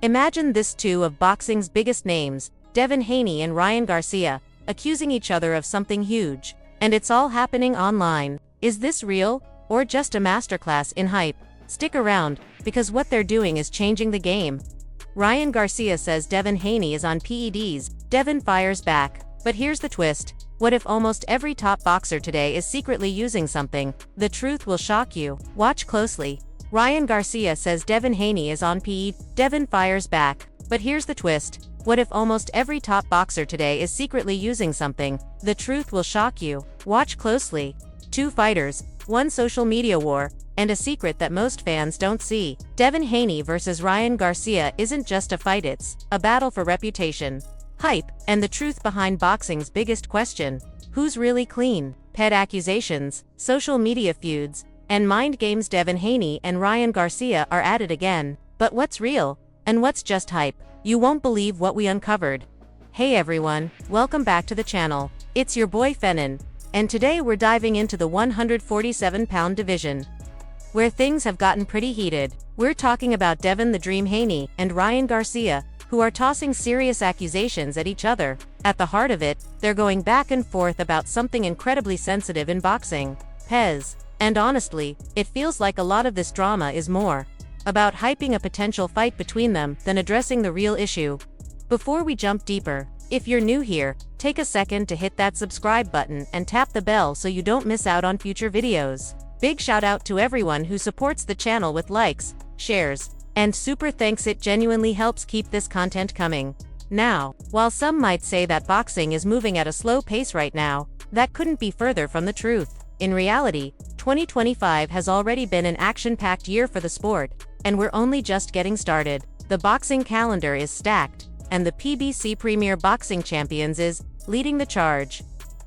Imagine this: two of boxing's biggest names, Devin Haney and Ryan Garcia, accusing each other of something huge. And it's all happening online. Is this real, or just a masterclass in hype? Stick around, because what they're doing is changing the game. Ryan Garcia says Devin Haney is on PEDs. Devin fires back. But here's the twist. What if almost every top boxer today is secretly using something? The truth will shock you. Watch closely. Ryan Garcia says Devin Haney is on PED. Devin fires back. But here's the twist. What if almost every top boxer today is secretly using something? The truth will shock you. Watch closely. Two fighters, one social media war, and a secret that most fans don't see. Devin Haney versus Ryan Garcia isn't just a fight, it's a battle for reputation, hype, and the truth behind boxing's biggest question. Who's really clean? Pet accusations, social media feuds, and mind games. Devin Haney and Ryan Garcia are at it again. But what's real, and what's just hype? You won't believe what we uncovered. Hey everyone, welcome back to the channel. It's your boy Fenin, and today we're diving into the 147-pound division, where things have gotten pretty heated. We're talking about Devin the Dream Haney and Ryan Garcia, who are tossing serious accusations at each other. At the heart of it, they're going back and forth about something incredibly sensitive in boxing: Pez. And honestly, it feels like a lot of this drama is more about hyping a potential fight between them than addressing the real issue. Before we jump deeper, if you're new here, take a second to hit that subscribe button and tap the bell so you don't miss out on future videos. Big shout out to everyone who supports the channel with likes, shares, and super thanks. It genuinely helps keep this content coming. Now, while some might say that boxing is moving at a slow pace right now, that couldn't be further from the truth. In reality, 2025 has already been an action-packed year for the sport, and we're only just getting started. The boxing calendar is stacked, and the PBC Premier Boxing Champions is leading the charge,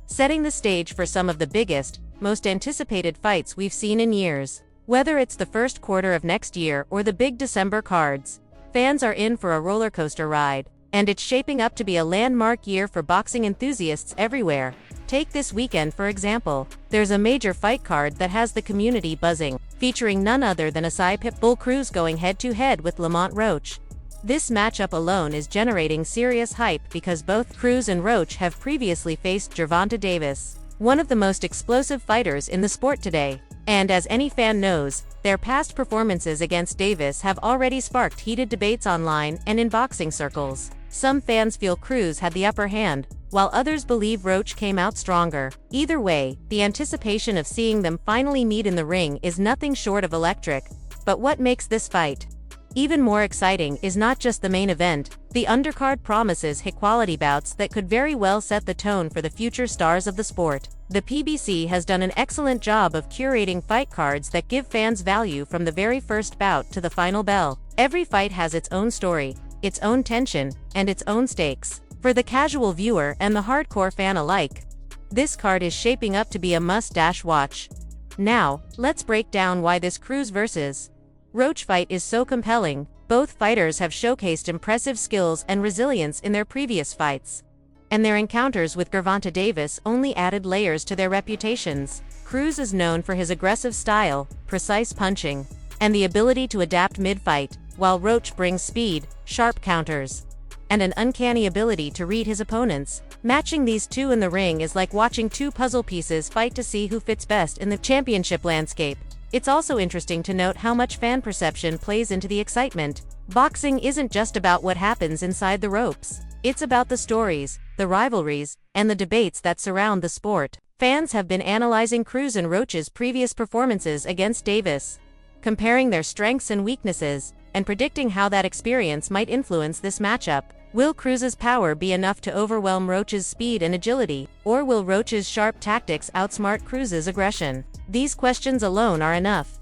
setting the stage for some of the biggest, most anticipated fights we've seen in years. Whether it's the first quarter of next year or the big December cards, fans are in for a roller coaster ride, and it's shaping up to be a landmark year for boxing enthusiasts everywhere. Take this weekend for example. There's a major fight card that has the community buzzing, featuring none other than Asai Pitbull Cruz going head-to-head with Lamont Roach. This matchup alone is generating serious hype because both Cruz and Roach have previously faced Gervonta Davis, one of the most explosive fighters in the sport today. And as any fan knows, their past performances against Davis have already sparked heated debates online and in boxing circles. Some fans feel Cruz had the upper hand, while others believe Roach came out stronger. Either way, the anticipation of seeing them finally meet in the ring is nothing short of electric. But what makes this fight even more exciting is not just the main event. The undercard promises high-quality bouts that could very well set the tone for the future stars of the sport. The PBC has done an excellent job of curating fight cards that give fans value from the very first bout to the final bell. Every fight has its own story, its own tension, and its own stakes. For the casual viewer and the hardcore fan alike, this card is shaping up to be a must-watch. Now, let's break down why this Cruz vs. Roach fight is so compelling. Both fighters have showcased impressive skills and resilience in their previous fights, and their encounters with Gervonta Davis only added layers to their reputations. Cruz is known for his aggressive style, precise punching, and the ability to adapt mid-fight, while Roach brings speed, sharp counters, and an uncanny ability to read his opponents. Matching these two in the ring is like watching two puzzle pieces fight to see who fits best in the championship landscape. It's also interesting to note how much fan perception plays into the excitement. Boxing isn't just about what happens inside the ropes. It's about the stories, the rivalries, and the debates that surround the sport. Fans have been analyzing Cruz and Roach's previous performances against Davis, comparing their strengths and weaknesses, and predicting how that experience might influence this matchup. Will Cruz's power be enough to overwhelm Roach's speed and agility, or will Roach's sharp tactics outsmart Cruz's aggression? These questions alone are enough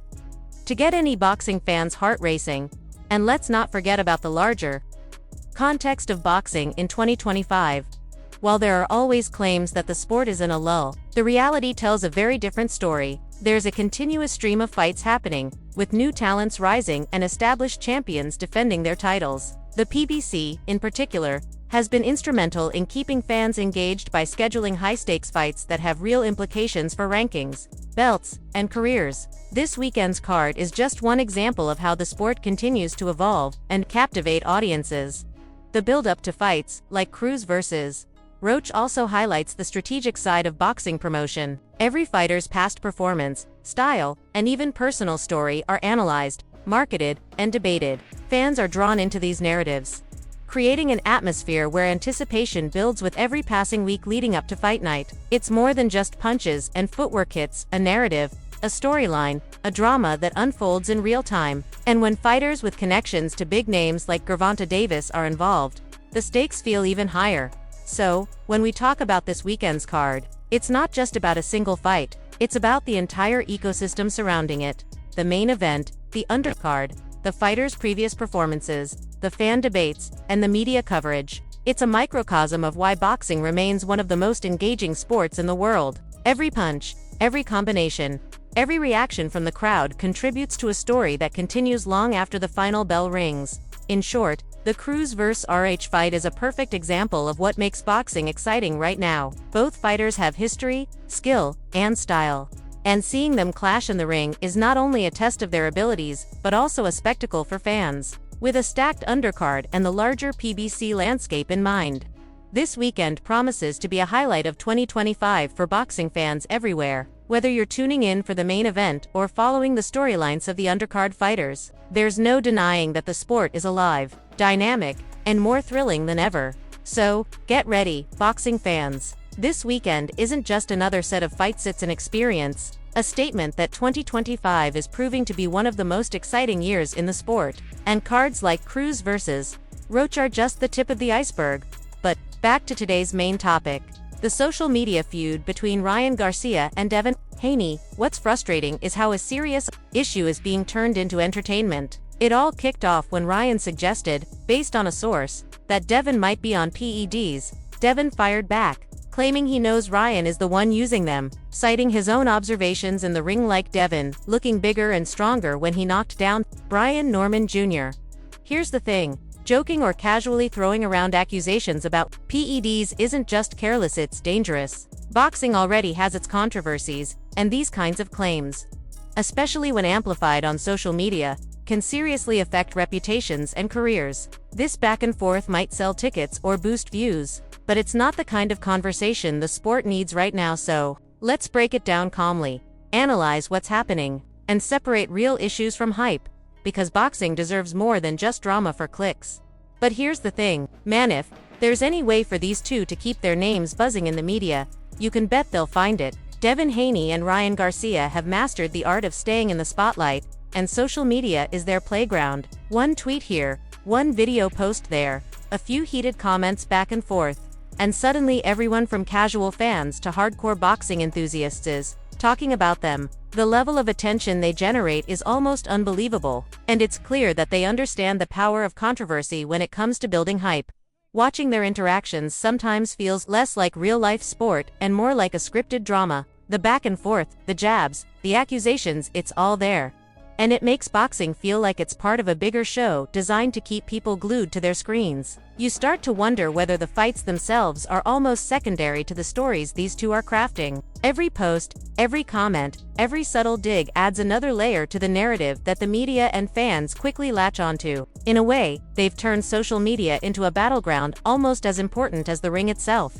to get any boxing fan's heart racing. And let's not forget about the larger context of boxing in 2025. While there are always claims that the sport is in a lull, the reality tells a very different story. There's a continuous stream of fights happening, with new talents rising and established champions defending their titles. The PBC, in particular, has been instrumental in keeping fans engaged by scheduling high-stakes fights that have real implications for rankings, belts, and careers. This weekend's card is just one example of how the sport continues to evolve and captivate audiences. The build-up to fights, like Cruz vs. Roach, also highlights the strategic side of boxing promotion. Every fighter's past performance, style, and even personal story are analyzed, marketed, and debated. Fans are drawn into these narratives, creating an atmosphere where anticipation builds with every passing week leading up to fight night. It's more than just punches and footwork hits, a narrative, a storyline, a drama that unfolds in real time. And when fighters with connections to big names like Gervonta Davis are involved, the stakes feel even higher. So, when we talk about this weekend's card, it's not just about a single fight, it's about the entire ecosystem surrounding it. The main event, the undercard, the fighters' previous performances, the fan debates, and the media coverage. It's a microcosm of why boxing remains one of the most engaging sports in the world. Every punch, every combination, every reaction from the crowd contributes to a story that continues long after the final bell rings. In short, the Cruz vs. RH fight is a perfect example of what makes boxing exciting right now. Both fighters have history, skill, and style. And seeing them clash in the ring is not only a test of their abilities, but also a spectacle for fans. With a stacked undercard and the larger PBC landscape in mind, this weekend promises to be a highlight of 2025 for boxing fans everywhere. Whether you're tuning in for the main event or following the storylines of the undercard fighters, there's no denying that the sport is alive, dynamic, and more thrilling than ever. So, get ready, boxing fans. This weekend isn't just another set of fights, it's an experience, a statement that 2025 is proving to be one of the most exciting years in the sport. And cards like Cruz vs. Roach are just the tip of the iceberg. But, back to today's main topic. The social media feud between Ryan Garcia and Devin Haney. What's frustrating is how a serious issue is being turned into entertainment. It all kicked off when Ryan suggested, based on a source, that Devin might be on PEDs. Devin fired back, claiming he knows Ryan is the one using them, citing his own observations in the ring, like Devin looking bigger and stronger when he knocked down Brian Norman Jr. Here's the thing. Joking or casually throwing around accusations about PEDs isn't just careless, it's dangerous. Boxing already has its controversies, and these kinds of claims, especially when amplified on social media, can seriously affect reputations and careers. This back and forth might sell tickets or boost views, but it's not the kind of conversation the sport needs right now. So, let's break it down calmly, analyze what's happening, and separate real issues from hype. Because boxing deserves more than just drama for clicks. But here's the thing, man, if there's any way for these two to keep their names buzzing in the media, you can bet they'll find it. Devin Haney and Ryan Garcia have mastered the art of staying in the spotlight, and social media is their playground. One tweet here, one video post there, a few heated comments back and forth, and suddenly everyone from casual fans to hardcore boxing enthusiasts is talking about them. The level of attention they generate is almost unbelievable, and it's clear that they understand the power of controversy when it comes to building hype. Watching their interactions sometimes feels less like real-life sport and more like a scripted drama. The back and forth, the jabs, the accusations, it's all there. And it makes boxing feel like it's part of a bigger show designed to keep people glued to their screens. You start to wonder whether the fights themselves are almost secondary to the stories these two are crafting. Every post, every comment, every subtle dig adds another layer to the narrative that the media and fans quickly latch onto. In a way, they've turned social media into a battleground almost as important as the ring itself.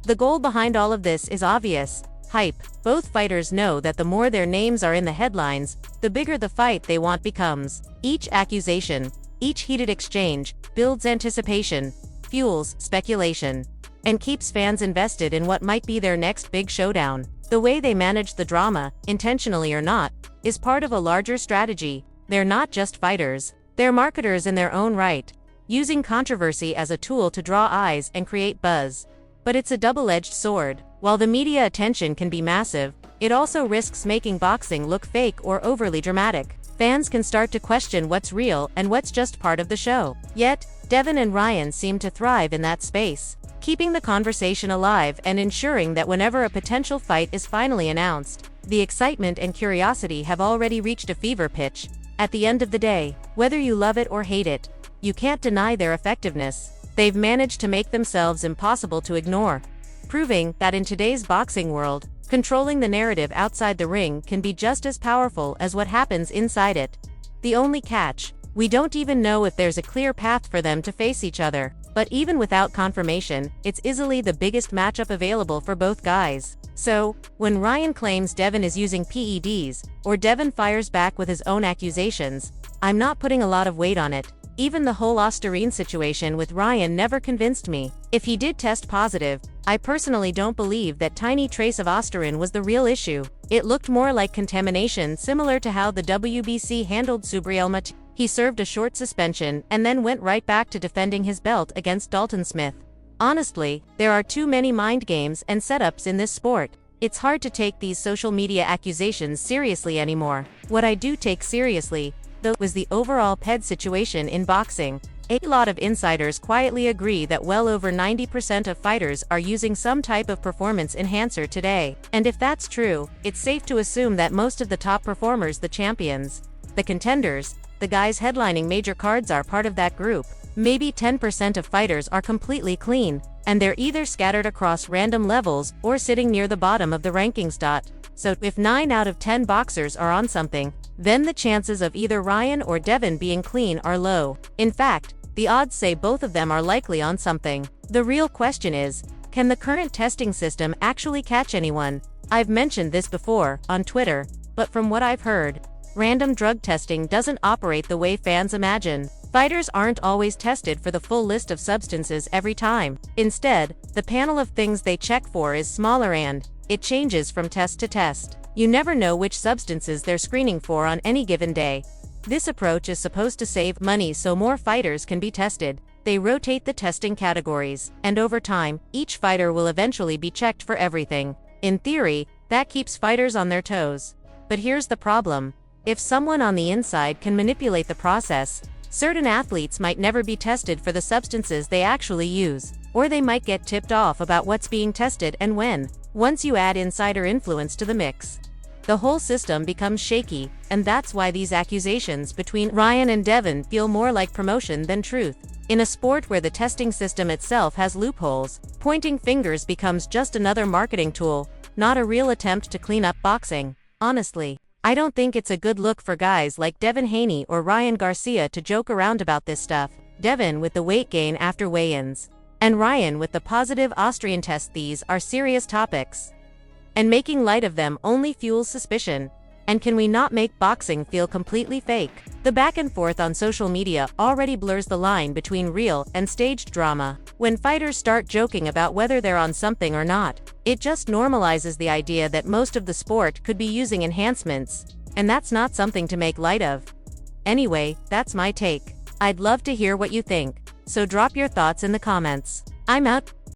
The goal behind all of this is obvious. Hype. Both fighters know that the more their names are in the headlines, the bigger the fight they want becomes. Each accusation, each heated exchange, builds anticipation, fuels speculation, and keeps fans invested in what might be their next big showdown. The way they manage the drama, intentionally or not, is part of a larger strategy. They're not just fighters, they're marketers in their own right, using controversy as a tool to draw eyes and create buzz. But it's a double-edged sword. While the media attention can be massive, it also risks making boxing look fake or overly dramatic. Fans can start to question what's real and what's just part of the show. Yet, Devin and Ryan seem to thrive in that space, keeping the conversation alive and ensuring that whenever a potential fight is finally announced, the excitement and curiosity have already reached a fever pitch. At the end of the day, whether you love it or hate it, you can't deny their effectiveness. they've managed to make themselves impossible to ignore, proving that in today's boxing world, controlling the narrative outside the ring can be just as powerful as what happens inside it. The only catch: we don't even know if there's a clear path for them to face each other. But even without confirmation, it's easily the biggest matchup available for both guys. So, when Ryan claims Devin is using PEDs, or Devin fires back with his own accusations, I'm not putting a lot of weight on it. Even the whole Ostarine situation with Ryan never convinced me. If he did test positive, I personally don't believe that tiny trace of Ostarine was the real issue. It looked more like contamination, similar to how the WBC handled Subriel Mati. He served a short suspension and then went right back to defending his belt against Dalton Smith. Honestly, there are too many mind games and setups in this sport. It's hard to take these social media accusations seriously anymore. What I do take seriously, though, was the overall PED situation in boxing. A lot of insiders quietly agree that well over 90% of fighters are using some type of performance enhancer today. And if that's true, it's safe to assume that most of the top performers, the champions, the contenders, the guys headlining major cards, are part of that group. Maybe 10% of fighters are completely clean, and they're either scattered across random levels or sitting near the bottom of the rankings. So, if 9 out of 10 boxers are on something, then the chances of either Ryan or Devin being clean are low. In fact, the odds say both of them are likely on something. The real question is, can the current testing system actually catch anyone? I've mentioned this before, on Twitter, but from what I've heard, random drug testing doesn't operate the way fans imagine. Fighters aren't always tested for the full list of substances every time. Instead, the panel of things they check for is smaller and it changes from test to test. You never know which substances they're screening for on any given day. This approach is supposed to save money so more fighters can be tested. They rotate the testing categories, and over time, each fighter will eventually be checked for everything. In theory, that keeps fighters on their toes. But here's the problem. If someone on the inside can manipulate the process, certain athletes might never be tested for the substances they actually use, or they might get tipped off about what's being tested and when. Once you add insider influence to the mix, the whole system becomes shaky, and that's why these accusations between Ryan and Devin feel more like promotion than truth. In a sport where the testing system itself has loopholes, pointing fingers becomes just another marketing tool, not a real attempt to clean up boxing. Honestly, I don't think it's a good look for guys like Devin Haney or Ryan Garcia to joke around about this stuff. Devin with the weight gain after weigh-ins, and Ryan with the positive Austrian test. These are serious topics, and making light of them only fuels suspicion. And can we not make boxing feel completely fake? The back and forth on social media already blurs the line between real and staged drama. When fighters start joking about whether they're on something or not, it just normalizes the idea that most of the sport could be using enhancements, and that's not something to make light of. Anyway, that's my take. I'd love to hear what you think, so drop your thoughts in the comments. I'm out.